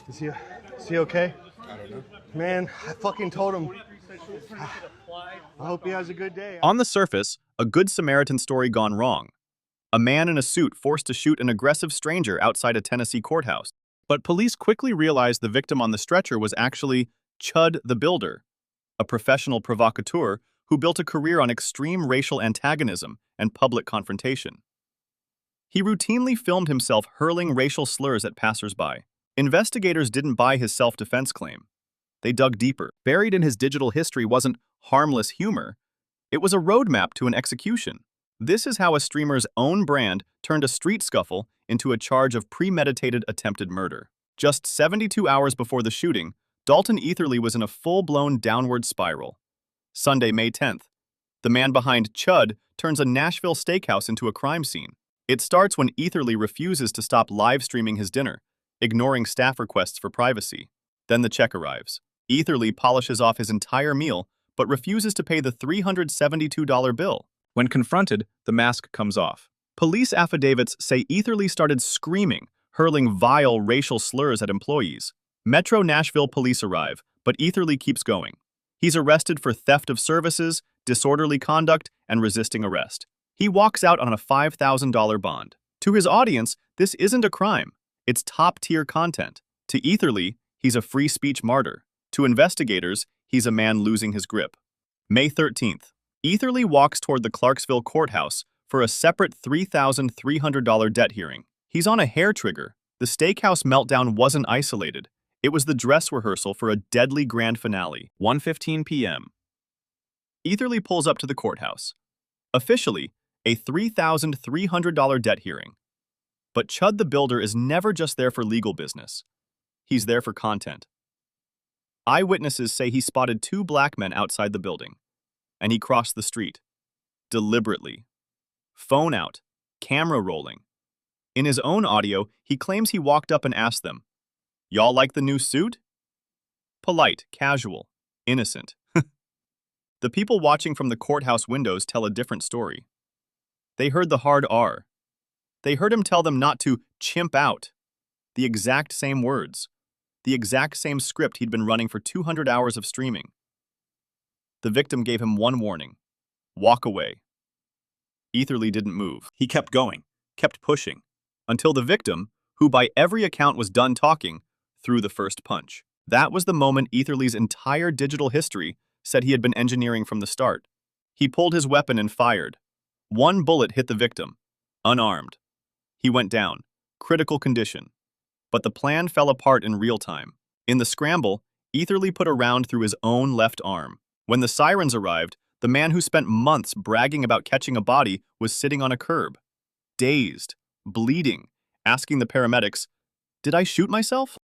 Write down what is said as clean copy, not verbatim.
Is he okay? I don't know. Man, I fucking told him. I hope he has a good day. On the surface, a Good Samaritan story gone wrong. A man in a suit forced to shoot an aggressive stranger outside a Tennessee courthouse. But police quickly realized the victim on the stretcher was actually Chud the Builder, a professional provocateur who built a career on extreme racial antagonism and public confrontation. He routinely filmed himself hurling racial slurs at passersby. Investigators didn't buy his self-defense claim. They dug deeper. Buried in his digital history wasn't harmless humor. It was a roadmap to an execution. This is how a streamer's own brand turned a street scuffle into a charge of premeditated attempted murder. Just 72 hours before the shooting, Dalton Etherly was in a full-blown downward spiral. Sunday, May 10th. The man behind Chud turns a Nashville steakhouse into a crime scene. It starts when Etherly refuses to stop live streaming his dinner, ignoring staff requests for privacy. Then the check arrives. Etherly polishes off his entire meal, but refuses to pay the $372 bill. When confronted, the mask comes off. Police affidavits say Etherly started screaming, hurling vile racial slurs at employees. Metro Nashville police arrive, but Etherly keeps going. He's arrested for theft of services, disorderly conduct, and resisting arrest. He walks out on a $5,000 bond. To his audience, this isn't a crime. It's top-tier content. To Etherly, he's a free speech martyr. To investigators, he's a man losing his grip. May 13th. Etherly walks toward the Clarksville courthouse for a separate $3,300 debt hearing. He's on a hair trigger. The steakhouse meltdown wasn't isolated. It was the dress rehearsal for a deadly grand finale. 1:15 p.m. Etherly pulls up to the courthouse. Officially, a $3,300 debt hearing. But Chud the Builder is never just there for legal business. He's there for content. Eyewitnesses say he spotted two black men outside the building, and he crossed the street. Deliberately. Phone out, camera rolling. In his own audio, he claims he walked up and asked them, "Y'all like the new suit?" Polite, casual, innocent. The people watching from the courthouse windows tell a different story. They heard the hard R. They heard him tell them not to chimp out. The exact same words. The exact same script he'd been running for 200 hours of streaming. The victim gave him one warning. Walk away. Etherly didn't move. He kept going, kept pushing, until the victim, who by every account was done talking, threw the first punch. That was the moment Etherly's entire digital history said he had been engineering from the start. He pulled his weapon and fired. One bullet hit the victim, unarmed. He went down, critical condition. But the plan fell apart in real time. In the scramble, Etherly put a round through his own left arm. When the sirens arrived, the man who spent months bragging about catching a body was sitting on a curb, dazed, bleeding, asking the paramedics, "Did I shoot myself?"